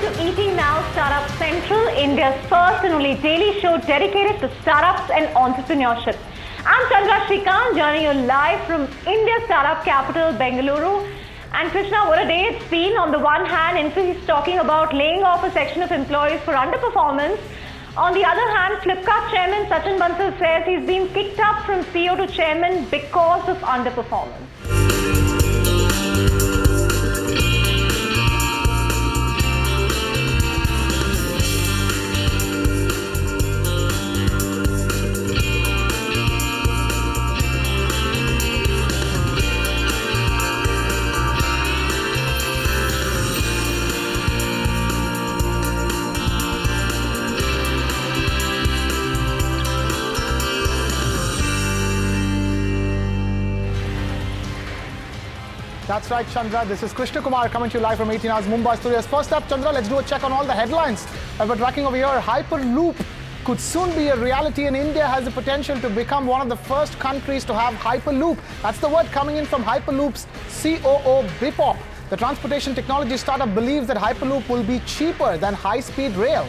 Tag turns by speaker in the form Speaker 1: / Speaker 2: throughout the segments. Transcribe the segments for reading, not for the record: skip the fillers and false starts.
Speaker 1: to Eating Now Startup Central, India's first and only daily show dedicated to startups and entrepreneurship. I'm Chandra Shrikant, joining you live from India's startup capital, Bengaluru. And Krishna, what a day it's been. On the one hand, Infosys is talking about laying off a section of employees for underperformance. On the other hand, Flipkart chairman Sachin Bansal says he's been kicked up from CEO to chairman because of underperformance.
Speaker 2: That's right, Chandra. This is Krishna Kumar coming to you live from 18 Hours Mumbai Studios. First up, Chandra, let's do a check on all the headlines that we're tracking over here. Hyperloop could soon be a reality, and India has the potential to become one of the first countries to have Hyperloop. That's the word coming in from Hyperloop's COO, Bibop. The transportation technology startup believes that Hyperloop will be cheaper than high-speed rail.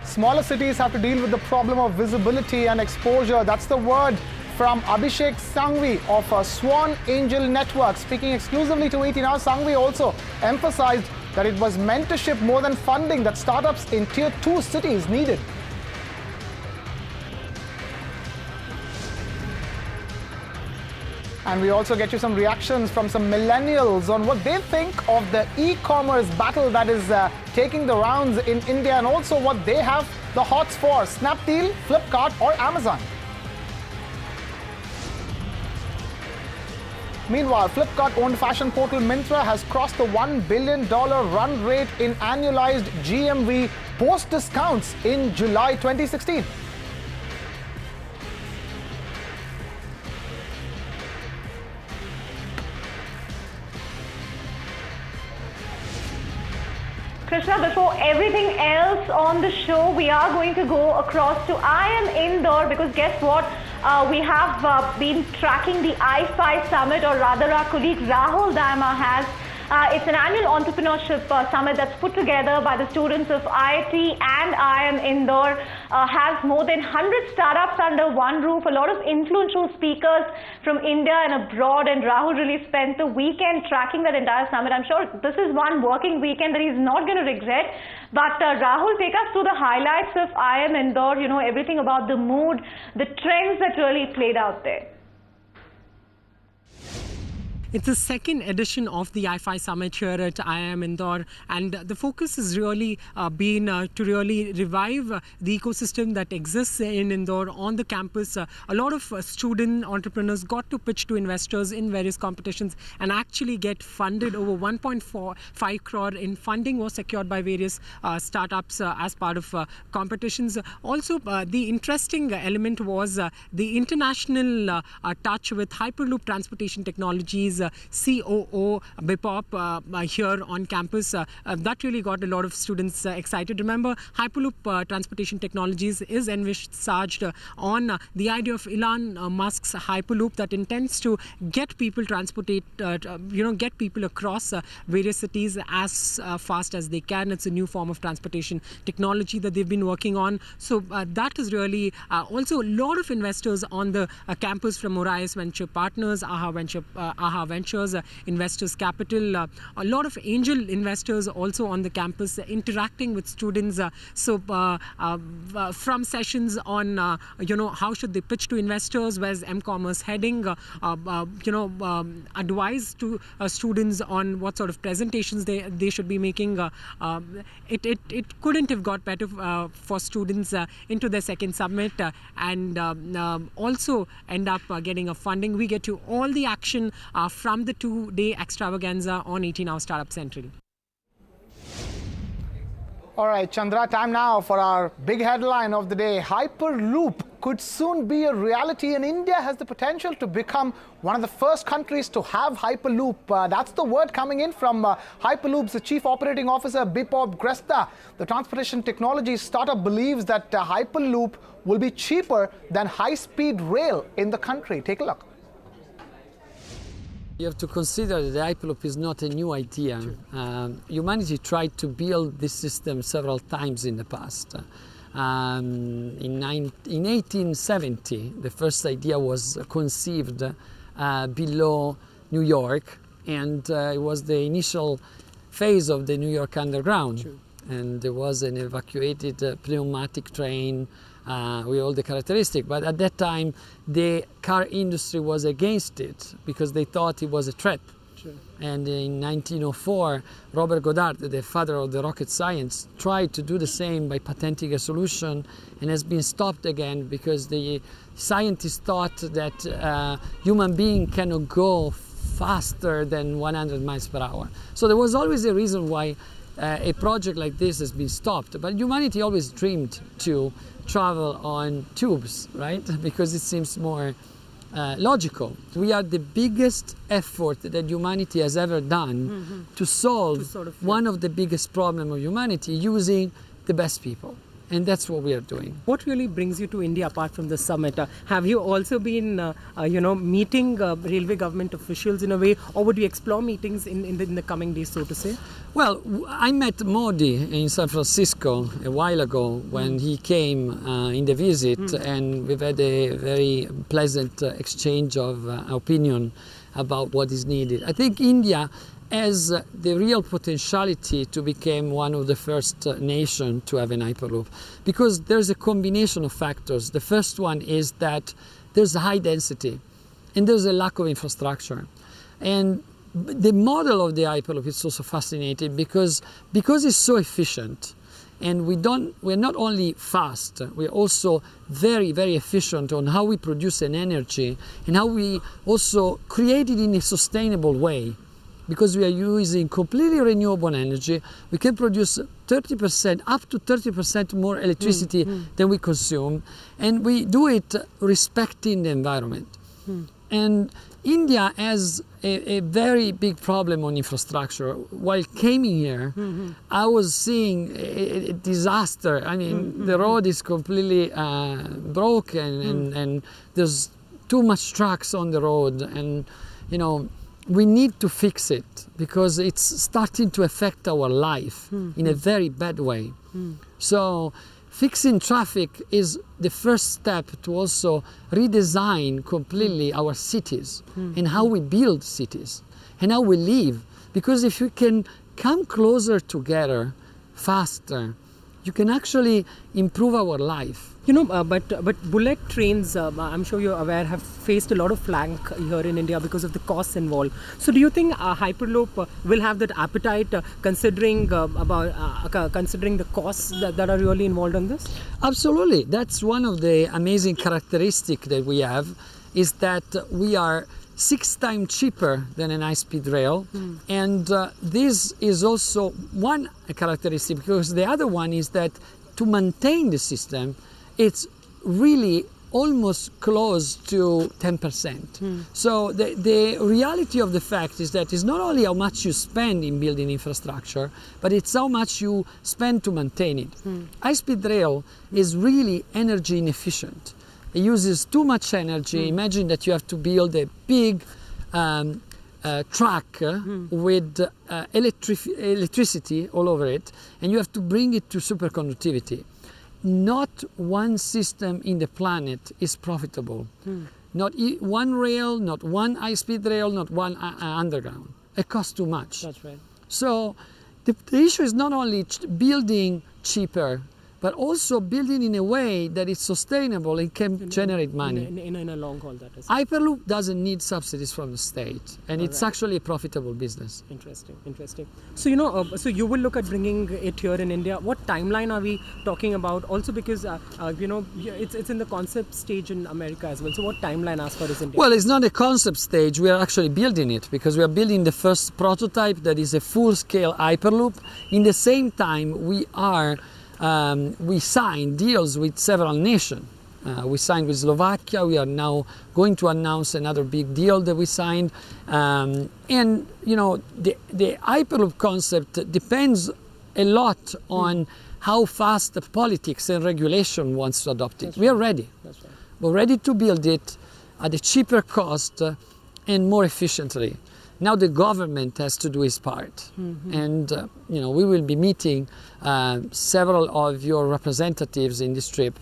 Speaker 2: Smaller cities have to deal with the problem of visibility and exposure. That's the word from Abhishek Sangvi of Swan Angel Network. Speaking exclusively to 18 Hours, Sangvi also emphasized that it was mentorship more than funding that startups in Tier 2 cities needed. And we also get you some reactions from some millennials on what they think of the e-commerce battle that is taking the rounds in India, and also what they have the hots for: Snapdeal, Flipkart or Amazon. Meanwhile, Flipkart-owned fashion portal Myntra has crossed the $1 billion run rate in annualized GMV post-discounts in July 2016.
Speaker 1: Krishna, before everything else on the show, we are going to go across to IIM Indore, because guess what? We have been tracking the i5 Summit, or rather our colleague Rahul Daima has. It's an annual entrepreneurship summit that's put together by the students of IIT and IIM Indore. Has more than 100 startups under one roof, a lot of influential speakers from India and abroad, and Rahul really spent the weekend tracking that entire summit. I'm sure this is one working weekend that he's not going to regret. But Rahul, take us through the highlights of IIM Indore, you know, everything about the mood, the trends that really played out there.
Speaker 3: It's the second edition of the i5 Summit here at IIM Indore, and the focus has really been to really revive the ecosystem that exists in Indore on the campus. A lot of student entrepreneurs got to pitch to investors in various competitions and actually get funded. Over 1.45 crore in funding was secured by various startups as part of competitions. Also, the interesting element was the international touch with Hyperloop Transportation Technologies COO Bibop here on campus. That really got a lot of students excited. Remember, Hyperloop Transportation Technologies is envisaged on the idea of Elon Musk's Hyperloop that intends to get people get people across various cities as fast as they can. It's a new form of transportation technology that they've been working on. So that is really also a lot of investors on the campus from Orias Venture Partners, AHA Ventures, Investors Capital, a lot of angel investors also on the campus interacting with students. From sessions on how should they pitch to investors, where's M-commerce heading, advice to students on what sort of presentations they should be making. It couldn't have got better for students into their second summit and also end up getting a funding. We get to all the action from the two-day extravaganza on 18 Hours Startup Central.
Speaker 2: All right, Chandra, time now for our big headline of the day. Hyperloop could soon be a reality, and India has the potential to become one of the first countries to have Hyperloop. That's the word coming in from Hyperloop's Chief Operating Officer, Bibop Gresta. The transportation technology startup believes that Hyperloop will be cheaper than high-speed rail in the country. Take a look.
Speaker 4: You have to consider that the Hyperloop is not a new idea. Humanity tried to build this system several times in the past. In 1870, the first idea was conceived below New York, and it was the initial phase of the New York Underground. And there was an evacuated pneumatic train with all the characteristics. But at that time, the car industry was against it because they thought it was a threat. And in 1904, Robert Goddard, the father of the rocket science, tried to do the same by patenting a solution, and has been stopped again because the scientists thought that human being cannot go faster than 100 miles per hour. So there was always a reason why a project like this has been stopped. But humanity always dreamed to travel on tubes, right? Because it seems more logical. We are the biggest effort that humanity has ever done to solve one of the biggest problems of humanity using the best people. And that's what we are doing.
Speaker 3: What really brings you to India apart from the summit? Have you also been, meeting railway government officials in a way, or would you explore meetings in the coming days, so to say?
Speaker 4: Well, I met Modi in San Francisco a while ago when he came in the visit, and we've had a very pleasant exchange of opinion about what is needed. I think India has the real potentiality to become one of the first nations to have an Hyperloop, because there's a combination of factors. The first one is that there's a high density and there's a lack of infrastructure. And the model of the Hyperloop is also fascinating because it's so efficient, and we're not only fast, we're also very, very efficient on how we produce an energy and how we also create it in a sustainable way. Because we are using completely renewable energy, we can produce 30%, up to 30% more electricity than we consume, and we do it respecting the environment. And India has a very big problem on infrastructure. While coming here, I was seeing a disaster. I mean, the road is completely broken, and there's too much trucks on the road, and we need to fix it because it's starting to affect our life in a very bad way. So fixing traffic is the first step to also redesign completely our cities and how we build cities and how we live. Because if we can come closer together faster, you can actually improve our life.
Speaker 3: But bullet trains, I'm sure you're aware, have faced a lot of flank here in India because of the costs involved. So do you think Hyperloop will have that appetite, considering the costs that are really involved in this?
Speaker 4: Absolutely. That's one of the amazing characteristics that we have, is that we are 6 times cheaper than an high-speed rail. And this is also one characteristic, because the other one is that to maintain the system, it's really almost close to 10%. So the reality of the fact is that it's not only how much you spend in building infrastructure, but it's how much you spend to maintain it. High-speed rail is really energy inefficient. It uses too much energy. Imagine that you have to build a big track with electricity all over it, and you have to bring it to superconductivity. Not one system in the planet is profitable. Not one rail, not one high-speed rail, not one underground. It costs too much.
Speaker 3: That's right.
Speaker 4: So the issue is not only building cheaper, but also building in a way that is sustainable and can generate money.
Speaker 3: In a long haul, that is.
Speaker 4: Hyperloop doesn't need subsidies from the state, and it's actually a profitable business.
Speaker 3: Interesting. So, so you will look at bringing it here in India. What timeline are we talking about? Also because, it's in the concept stage in America as well. So what timeline as far as India?
Speaker 4: Well, it's not a concept stage. We are actually building it, because we are building the first prototype that is a full-scale Hyperloop. In the same time, we signed deals with several nations. We signed with Slovakia. We are now going to announce another big deal that we signed. And the Hyperloop concept depends a lot on how fast the politics and regulation wants to adopt it. We are ready.
Speaker 3: That's right.
Speaker 4: We're ready to build it at a cheaper cost and more efficiently. Now the government has to do its part. And we will be meeting several of your representatives in this trip.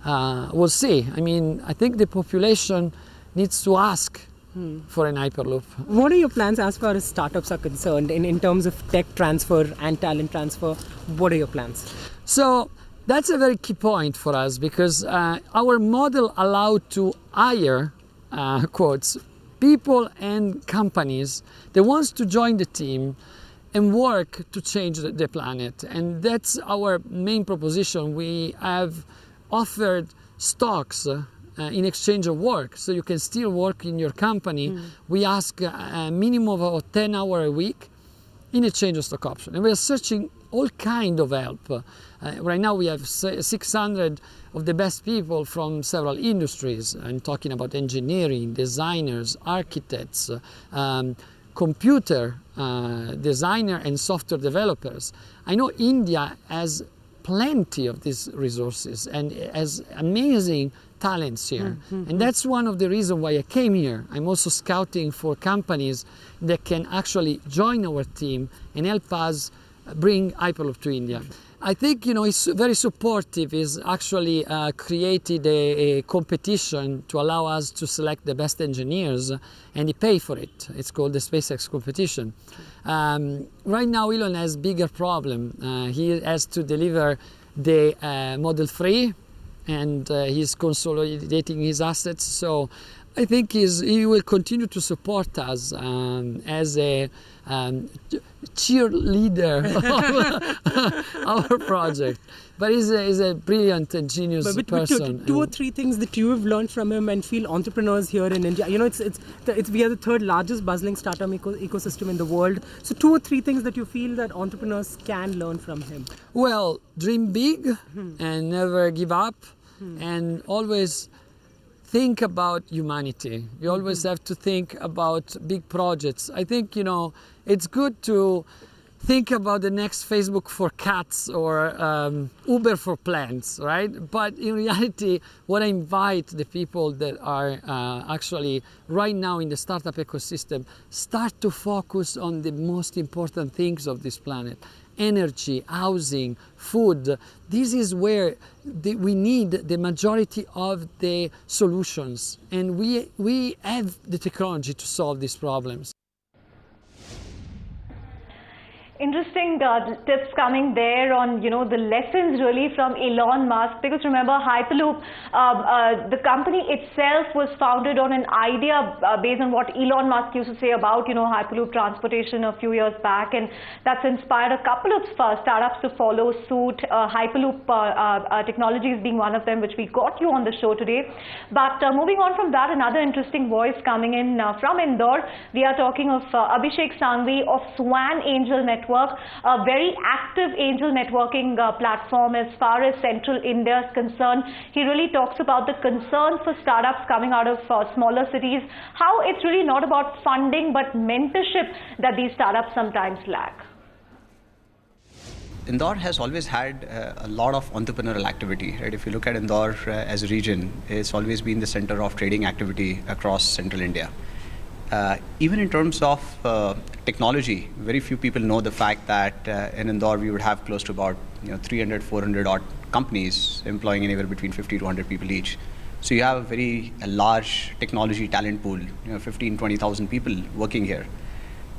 Speaker 4: We'll see. I mean, I think the population needs to ask for an Hyperloop.
Speaker 3: What are your plans as far as startups are concerned in terms of tech transfer and talent transfer? What are your plans?
Speaker 4: So that's a very key point for us, because our model allowed to hire, quotes, people and companies that wants to join the team and work to change the planet. And that's our main proposition. We have offered stocks in exchange of work, so you can still work in your company. We ask a minimum of 10 hours a week in exchange of stock option. And we are searching all kind of help. Right now we have 600 of the best people from several industries. I'm talking about engineering, designers, architects, computer designer and software developers. I know India has plenty of these resources and has amazing talents here. And that's one of the reasons why I came here. I'm also scouting for companies that can actually join our team and help us bring Hyperloop to India. I think it's very supportive. Is actually created a competition to allow us to select the best engineers, and he pay for it. It's called the SpaceX competition. Right now Elon has bigger problem. He has to deliver the Model 3, and he's consolidating his assets. So I think he will continue to support us as a cheerleader of our project. But he's a brilliant and genius person.
Speaker 3: Two or three things that you have learned from him and feel entrepreneurs here in India. We are the third largest bustling startup ecosystem in the world. So 2 or 3 things that you feel that entrepreneurs can learn from him.
Speaker 4: Well, dream big and never give up, and always think about humanity. You always have to think about big projects. I think, it's good to think about the next Facebook for cats or Uber for plants, right? But in reality, what I invite the people that are actually right now in the startup ecosystem, start to focus on the most important things of this planet. Energy, housing, food. This is where we need the majority of the solutions, and we have the technology to solve these problems.
Speaker 1: Interesting tips coming there on, the lessons really from Elon Musk, because remember Hyperloop, the company itself was founded on an idea based on what Elon Musk used to say about, Hyperloop transportation a few years back, and that's inspired a couple of startups to follow suit, Hyperloop Technologies being one of them, which we got you on the show today. But moving on from that, another interesting voice coming in from Indore. We are talking of Abhishek Sangvi of Swan Angel Network, a very active angel networking platform as far as central India is concerned. He really talks about the concerns for startups coming out of smaller cities, how it's really not about funding but mentorship that these startups sometimes lack.
Speaker 5: Indore has always had a lot of entrepreneurial activity, right? If you look at Indore as a region, it's always been the center of trading activity across central India. Even in terms of technology, very few people know the fact that in Indore we would have close to about 300, 400 odd companies employing anywhere between 50 to 100 people each. So you have a very large technology talent pool, 15, 20,000 people working here.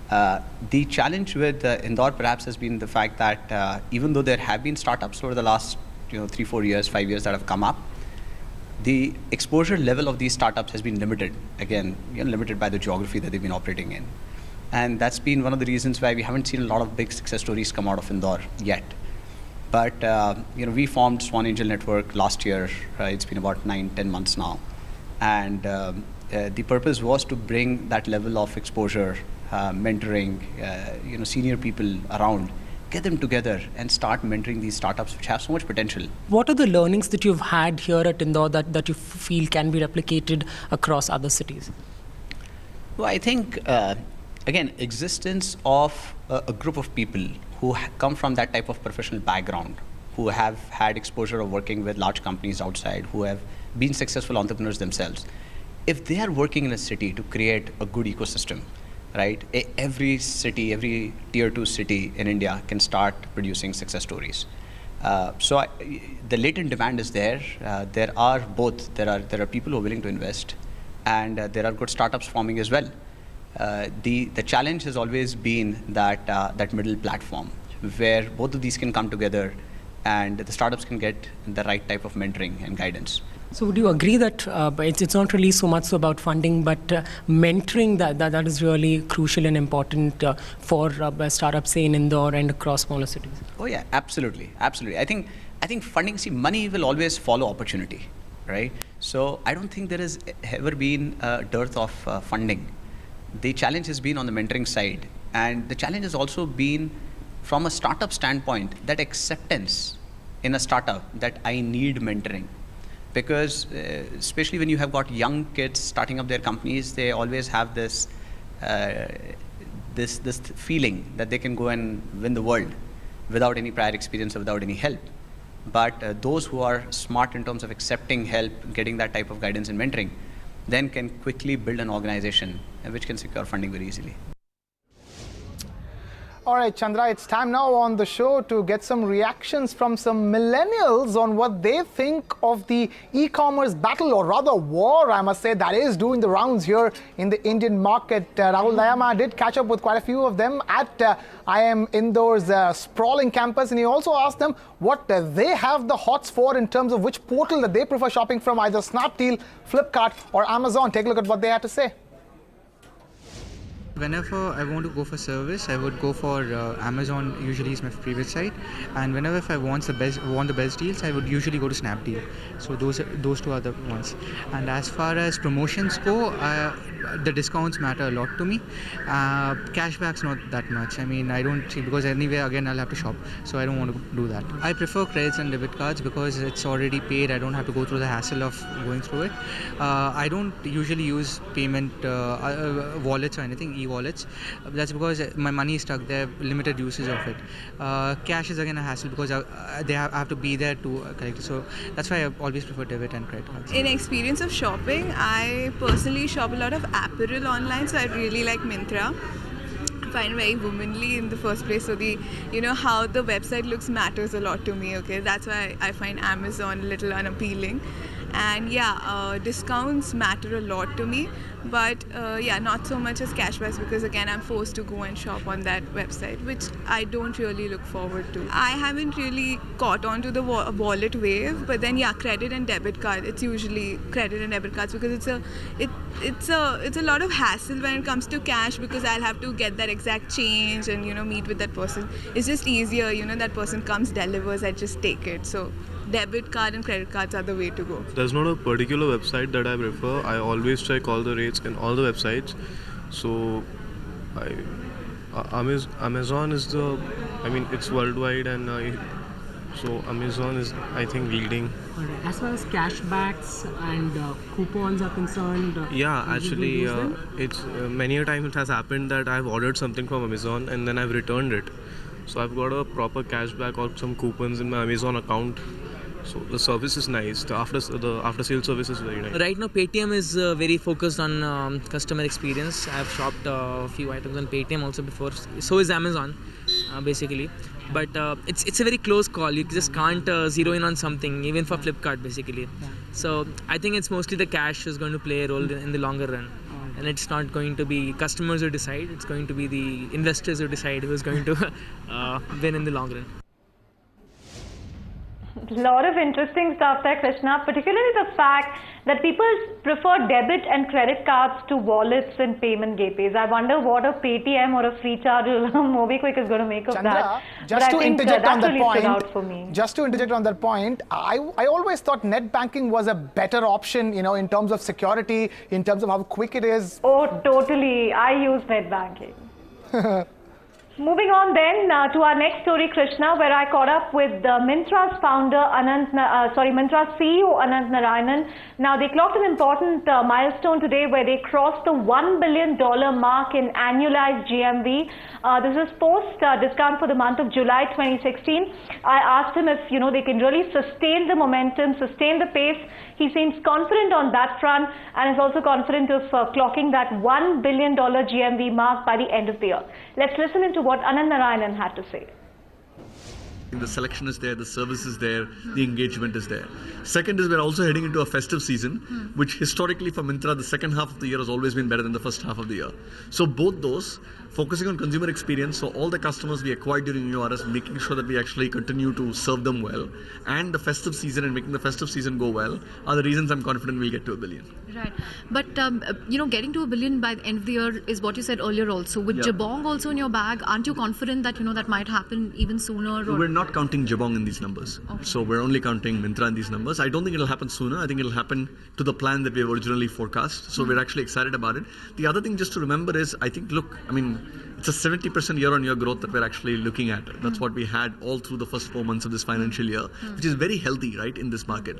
Speaker 5: The challenge with Indore perhaps has been the fact that even though there have been startups over the last 3, 4 years, 5 years that have come up, the exposure level of these startups has been limited, again, limited by the geography that they've been operating in. And that's been one of the reasons why we haven't seen a lot of big success stories come out of Indore yet. But we formed Swan Angel Network last year. It's been about 9-10 months now. And the purpose was to bring that level of exposure, mentoring, senior people around, get them together and start mentoring these startups which have so much potential.
Speaker 3: What are the learnings that you've had here at Indore that you feel can be replicated across other cities?
Speaker 5: Well, I think, again, existence of a group of people who come from that type of professional background, who have had exposure of working with large companies outside, who have been successful entrepreneurs themselves. If they are working in a city to create a good ecosystem, right? Every city, every tier 2 city in India can start producing success stories. The latent demand is there. There are both. There are people who are willing to invest, and there are good startups forming as well. The challenge has always been that middle platform where both of these can come together, and the startups can get the right type of mentoring and guidance.
Speaker 3: So would you agree that it's not really so much about funding, but mentoring that is really crucial and important for startups, say, in Indore and across smaller cities?
Speaker 5: Oh yeah, absolutely. I think funding, money will always follow opportunity, right? So I don't think there has ever been a dearth of funding. The challenge has been on the mentoring side, and the challenge has also been from a startup standpoint, that acceptance in a startup that I need mentoring. Because especially when you have got young kids starting up their companies, they always have this feeling that they can go and win the world without any prior experience or without any help. But those who are smart in terms of accepting help, getting that type of guidance and mentoring, then can quickly build an organization which can secure funding very easily.
Speaker 2: All right, Chandra, it's time now on the show to get some reactions from some millennials on what they think of the e-commerce battle, or rather war, I must say, that is doing the rounds here in the Indian market. Rahul Dayama did catch up with quite a few of them at IIM Indore's sprawling campus, and he also asked them what they have the hots for in terms of which portal that they prefer shopping from, either Snapdeal, Flipkart or Amazon. Take a look at what they had to say.
Speaker 6: Whenever I want to go for service, I would go for Amazon. Usually is my favorite site, and whenever if I want the best deals, I would usually go to Snapdeal. So those two are the ones. And as far as promotions go, the discounts matter a lot to me. Cashbacks not that much. I mean, I don't see, because anyway again I'll have to shop, so I don't want to do that. I prefer credits and debit cards because it's already paid. I don't have to go through the hassle of going through it. I don't usually use payment wallets or anything, e-wallets. That's because my money is stuck there, limited usage of it. Cash is again a hassle because I have to be there to collect it. So that's why I always prefer debit and credit cards.
Speaker 7: In experience of shopping, I personally shop a lot of apparel online, so I really like Myntra. I find very womanly in the first place, so how the website looks matters a lot to me. Okay, that's why I find Amazon a little unappealing. And yeah, discounts matter a lot to me, but yeah, not so much as cashbacks, because again I'm forced to go and shop on that website, which I don't really look forward to. I haven't really caught on to the wallet wave, but then yeah, credit and debit card. It's usually credit and debit cards because it's a lot of hassle when it comes to cash, because I'll have to get that exact change and meet with that person. It's just easier, that person comes, delivers, I just take it. So debit card and credit cards are the way to go.
Speaker 8: There's not a particular website that I prefer. I always check all the rates in all the websites. So Amazon is it's worldwide, and so Amazon is, I think, leading.
Speaker 3: As far as cashbacks and coupons are concerned,
Speaker 8: yeah, actually, it's many a time it has happened that I've ordered something from Amazon and then I've returned it. So I've got a proper cashback or some coupons in my Amazon account. So the service is nice. The after sale service is very nice.
Speaker 9: Right now, Paytm is very focused on customer experience. I've shopped a few items on Paytm also before. So is Amazon, basically. But it's a very close call. You just can't zero in on something, even for Flipkart, basically. So I think it's mostly the cash is going to play a role in the longer run. And it's not going to be customers who decide. It's going to be the investors who decide who's going to win in the long run.
Speaker 1: A lot of interesting stuff there, Krishna, particularly the fact that people prefer debit and credit cards to wallets and payment gateways. I wonder what a Paytm or a Freecharge or a MobiKwik is going to make of
Speaker 2: Chandra,
Speaker 1: that.
Speaker 2: Just to interject on that
Speaker 1: really
Speaker 2: point,
Speaker 1: stood out for me.
Speaker 2: Just to interject on that point, I always thought net banking was a better option, in terms of security, in terms of how quick it is.
Speaker 1: Oh, totally. I use net banking. Moving on then to our next story, Krishna, where I caught up with Myntra's founder, Myntra's CEO, Anant Narayanan. Now, they clocked an important milestone today where they crossed the $1 billion mark in annualized GMV. This is post-discount for the month of July 2016. I asked him if, they can really sustain the momentum, sustain the pace. He seems confident on that front and is also confident of clocking that $1 billion GMV mark by the end of the year. Let's listen into what Anant Narayanan had to say.
Speaker 10: The selection is there, the service is there, the engagement is there. Second is we're also heading into a festive season, which historically for Myntra, the second half of the year has always been better than the first half of the year. So both those, focusing on consumer experience, so all the customers we acquired during URS, making sure that we actually continue to serve them well, and the festive season and making the festive season go well, are the reasons I'm confident we'll get to $1 billion.
Speaker 11: Right. But, getting to $1 billion by the end of the year is what you said earlier also. With Jabong also in your bag, aren't you confident that, that might happen even sooner? Or?
Speaker 10: We're not counting Jabong in these numbers. Okay. So we're only counting Myntra in these numbers. I don't think it'll happen sooner. I think it'll happen to the plan that we originally forecast. So we're actually excited about it. The other thing just to remember is, I think, it's a 70% year-on-year growth that we're actually looking at. That's what we had all through the first 4 months of this financial year, which is very healthy, right, in this market.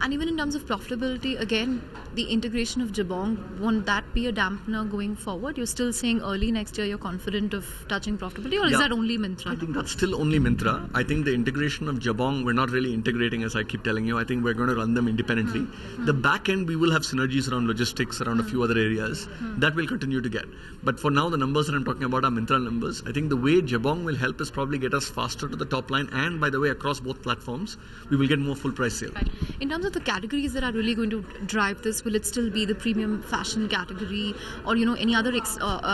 Speaker 11: And even in terms of profitability, again, the integration of Jabong, won't that be a dampener going forward? You're still saying early next year you're confident of touching profitability, or is that only Myntra?
Speaker 10: I think that's still only Myntra. I think the integration of Jabong, we're not really integrating, as I keep telling you. I think we're going to run them independently. The back end, we will have synergies around logistics, around a few other areas. That we'll continue to get. But for now, the numbers that I'm talking about are Myntra numbers. I think the way Jabong will help is probably get us faster to the top line, and by the way, across both platforms, we will get more full price sale.
Speaker 11: Right. In terms of the categories that are really going to drive this, will it still be the premium fashion category, or any other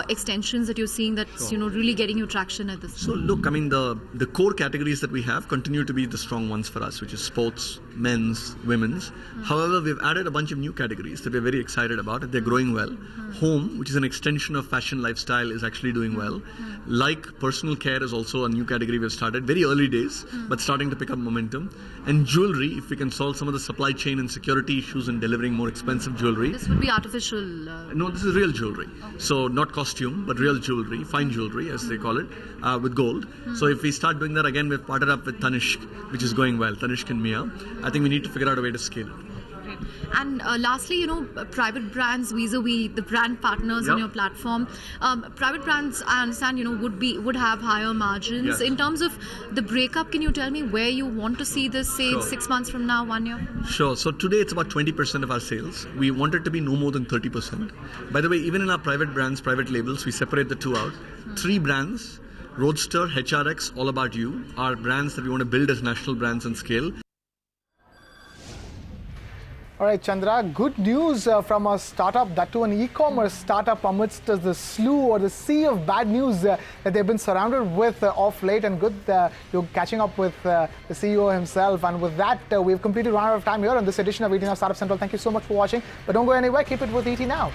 Speaker 11: extensions that you're seeing that's really getting you traction at this point?
Speaker 10: So look, the core categories that we have continue to be the strong ones for us, which is sports, men's, women's. However, we've added a bunch of new categories that we're very excited about. They're growing well. Home, which is an extension of fashion lifestyle, is actually doing well. Like personal care is also a new category we've started. Very early days, but starting to pick up momentum. And jewelry, if we can solve some of the supply chain and security issues in delivering more expensive jewelry.
Speaker 11: This would be artificial?
Speaker 10: No, this is real jewelry. Okay. So not costume, but real jewelry, fine jewelry as they call it, with gold. So if we start doing that again, we've partnered up with Tanishq, which is going well, Tanishq and Mia. I think we need to figure out a way to scale it.
Speaker 11: And lastly, private brands vis-a-vis the brand partners on your platform. Private brands, I understand, would have higher margins.
Speaker 10: Yes.
Speaker 11: In terms of the breakup, can you tell me where you want to see this, say, 6 months from now, 1 year from now?
Speaker 10: Sure. So today it's about 20% of our sales. We want it to be no more than 30%. By the way, even in our private brands, private labels, we separate the two out. 3 brands, Roadster, HRX, All About You, are brands that we want to build as national brands and scale.
Speaker 2: All right, Chandra, good news from a startup, that too an e-commerce startup, amidst the slew or the sea of bad news that they've been surrounded with of late. And good, you're catching up with the CEO himself. And with that, we've completed 1 hour of time here on this edition of ET Now Startup Central. Thank you so much for watching. But don't go anywhere. Keep it with ET Now.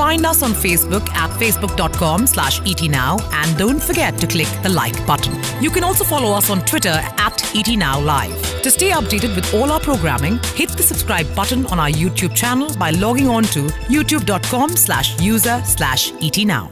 Speaker 12: Find us on Facebook at facebook.com/ETNow, and don't forget to click the like button. You can also follow us on Twitter at ETNowLive. To stay updated with all our programming, hit the subscribe button on our YouTube channel by logging on to youtube.com/user/ETNow.